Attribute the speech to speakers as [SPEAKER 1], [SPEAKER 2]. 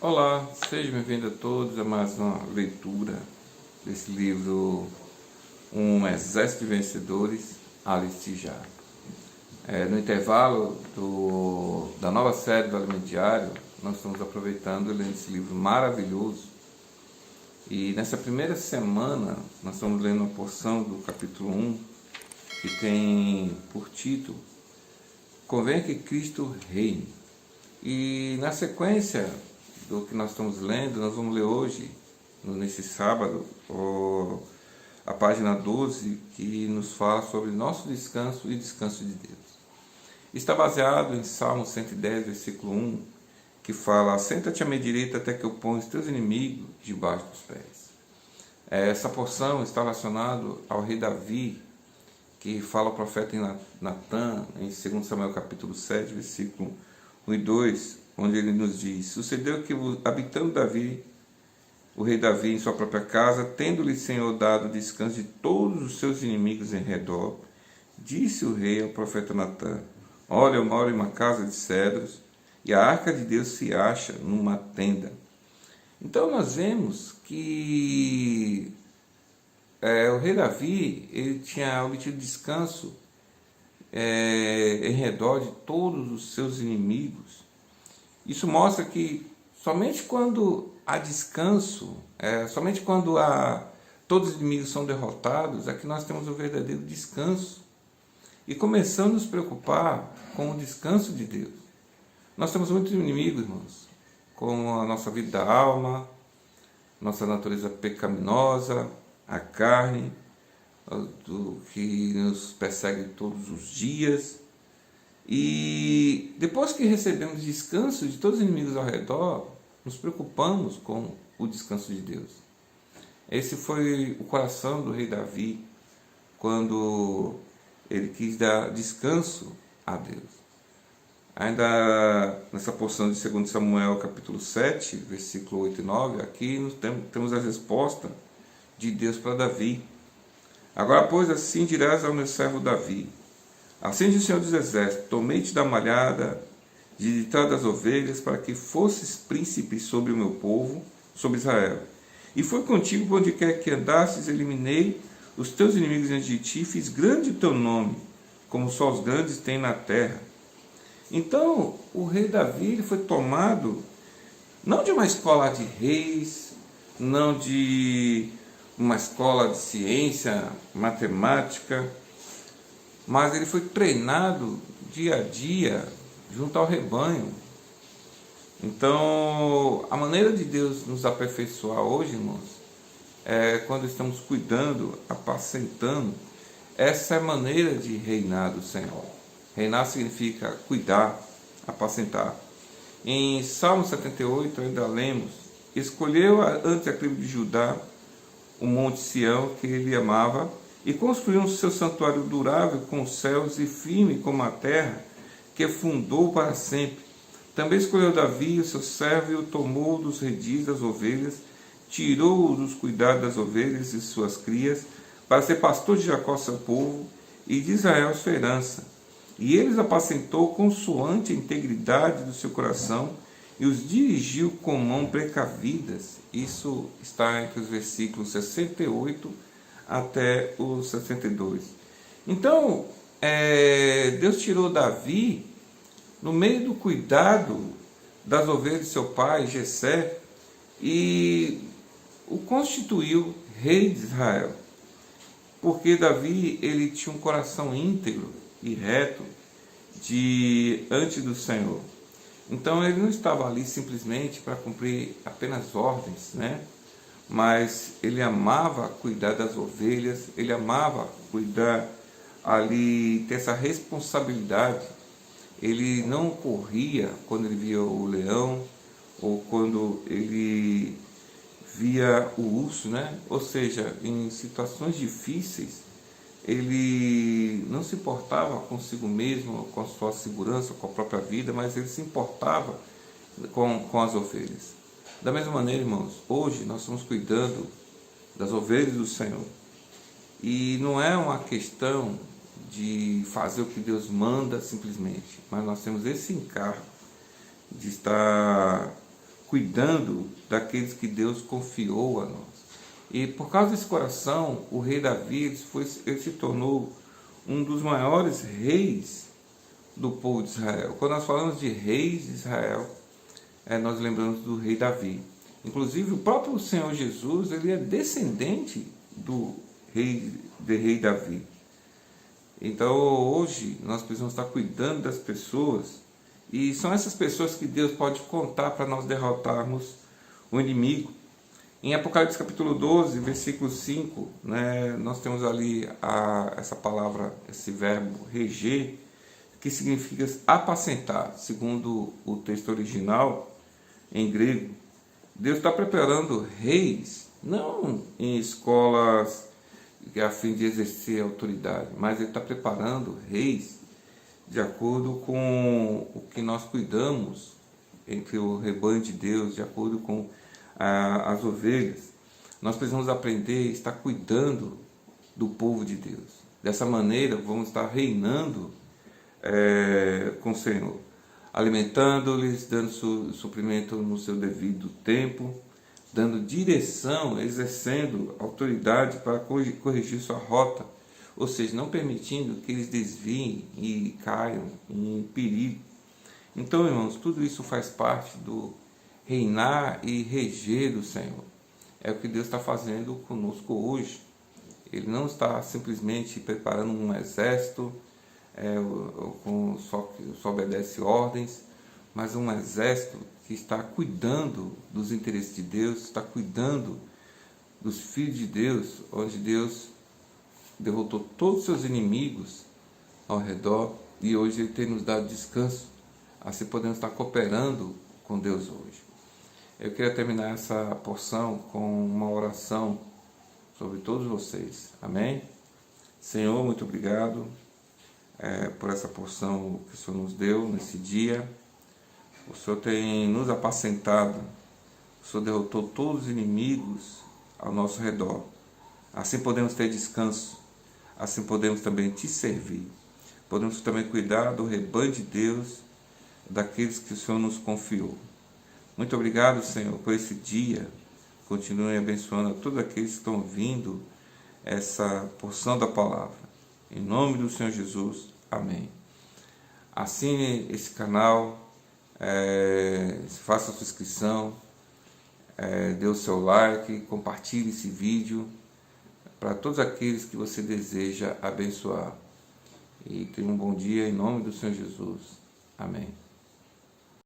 [SPEAKER 1] Olá, sejam bem-vindos a todos a mais uma leitura desse livro Um Exército de Vencedores, Alice Já. No intervalo da nova série do Alimento Diário, nós estamos aproveitando e lendo esse livro maravilhoso. E nessa primeira semana, nós estamos lendo uma porção do capítulo 1, que tem por título Convém que Cristo reine. E na sequência do que nós estamos lendo, nós vamos ler hoje, nesse sábado, a página 12, que nos fala sobre nosso descanso e descanso de Deus. Está baseado em Salmo 110, versículo 1, que fala: Senta-te à minha direita até que eu ponha os teus inimigos debaixo dos pés. Essa porção está relacionada ao rei Davi, que fala o profeta Natan, em 2 Samuel capítulo 7, versículo 1 e 2, onde ele nos diz: Sucedeu que, habitando Davi, o rei Davi em sua própria casa, tendo-lhe Senhor dado descanso de todos os seus inimigos em redor, disse o rei ao profeta Natan: Olha, eu moro em uma casa de cedros, e a arca de Deus se acha numa tenda. Então nós vemos que o rei Davi ele tinha obtido descanso em redor de todos os seus inimigos. Isso mostra que somente quando há descanso, somente quando todos os inimigos são derrotados, é que nós temos o verdadeiro descanso. E começamos a nos preocupar com o descanso de Deus. Nós temos muitos inimigos, irmãos, como a nossa vida da alma, nossa natureza pecaminosa, a carne, que nos persegue todos os dias. E depois que recebemos descanso de todos os inimigos ao redor, nos preocupamos com o descanso de Deus. Esse foi o coração do rei Davi, quando ele quis dar descanso a Deus. Ainda nessa porção de 2 Samuel capítulo 7, versículo 8 e 9, aqui temos a resposta de Deus para Davi. Agora, pois, assim dirás ao meu servo Davi: Assim diz o Senhor dos Exércitos: Tomei-te da malhada de trás das ovelhas, para que fosses príncipe sobre o meu povo, sobre Israel. E foi contigo por onde quer que andasses, eliminei os teus inimigos diante de ti, fiz grande o teu nome, como só os grandes têm na terra. Então, o rei Davi ele foi tomado, não de uma escola de reis, não de uma escola de ciência, matemática, mas ele foi treinado dia a dia junto ao rebanho. Então, a maneira de Deus nos aperfeiçoar hoje, irmãos, é quando estamos cuidando, apacentando. Essa é a maneira de reinar do Senhor. Reinar significa cuidar, apacentar. Em Salmo 78, ainda lemos: Escolheu antes a tribo de Judá o monte Sião, que ele amava, e construiu um seu santuário durável com os céus e firme como a terra, que fundou para sempre. Também escolheu Davi, o seu servo, e o tomou dos redis das ovelhas, tirou-o dos cuidados das ovelhas e suas crias, para ser pastor de Jacó, seu povo, e de Israel, sua herança. E eles apacentou consoante a integridade do seu coração, e os dirigiu com mão precavidas. Isso está entre os versículos 68 até o 62. Então, Deus tirou Davi no meio do cuidado das ovelhas de seu pai, Jessé, e o constituiu rei de Israel. Porque Davi ele tinha um coração íntegro e reto diante do Senhor. Então ele não estava ali simplesmente para cumprir apenas ordens, né? Mas ele amava cuidar das ovelhas, ele amava cuidar ali, ter essa responsabilidade. Ele não corria quando ele via o leão ou quando ele via o urso, né? Ou seja, em situações difíceis, ele não se importava consigo mesmo, com a sua segurança, com a própria vida, mas ele se importava com as ovelhas. Da mesma maneira, irmãos, hoje nós estamos cuidando das ovelhas do Senhor. E não é uma questão de fazer o que Deus manda simplesmente, mas nós temos esse encargo de estar cuidando daqueles que Deus confiou a nós. E por causa desse coração, o rei Davi ele se tornou um dos maiores reis do povo de Israel. Quando nós falamos de reis de Israel, nós lembramos do rei Davi. Inclusive, o próprio Senhor Jesus, ele é descendente do rei Davi. Então, hoje, nós precisamos estar cuidando das pessoas, e são essas pessoas que Deus pode contar para nós derrotarmos o inimigo. Em Apocalipse capítulo 12, versículo 5, nós temos ali essa palavra, esse verbo reger, que significa apacentar, segundo o texto original, em grego. Deus está preparando reis, não em escolas a fim de exercer autoridade, mas Ele está preparando reis de acordo com o que nós cuidamos entre o rebanho de Deus, de acordo com as ovelhas. Nós precisamos aprender a estar cuidando do povo de Deus. Dessa maneira, vamos estar reinando com o Senhor, alimentando-lhes, dando suprimento no seu devido tempo, dando direção, exercendo autoridade para corrigir sua rota, ou seja, não permitindo que eles desviem e caiam em perigo. Então, irmãos, tudo isso faz parte do reinar e reger do Senhor. É o que Deus está fazendo conosco hoje. Ele não está simplesmente preparando um exército, só obedece ordens, mas um exército que está cuidando dos interesses de Deus, está cuidando dos filhos de Deus, onde Deus derrotou todos os seus inimigos ao redor, e hoje Ele tem nos dado descanso. Assim podemos estar cooperando com Deus hoje. Eu queria terminar essa porção com uma oração sobre todos vocês. Amém? Senhor, muito obrigado por essa porção que o Senhor nos deu nesse dia. O Senhor tem nos apacentado. O Senhor derrotou todos os inimigos ao nosso redor. Assim podemos ter descanso. Assim podemos também te servir. Podemos também cuidar do rebanho de Deus, daqueles que o Senhor nos confiou. Muito obrigado, Senhor, por esse dia. Continue abençoando a todos aqueles que estão ouvindo essa porção da palavra. Em nome do Senhor Jesus. Amém. Assine esse canal, faça a sua inscrição, dê o seu like, compartilhe esse vídeo para todos aqueles que você deseja abençoar. E tenha um bom dia em nome do Senhor Jesus. Amém.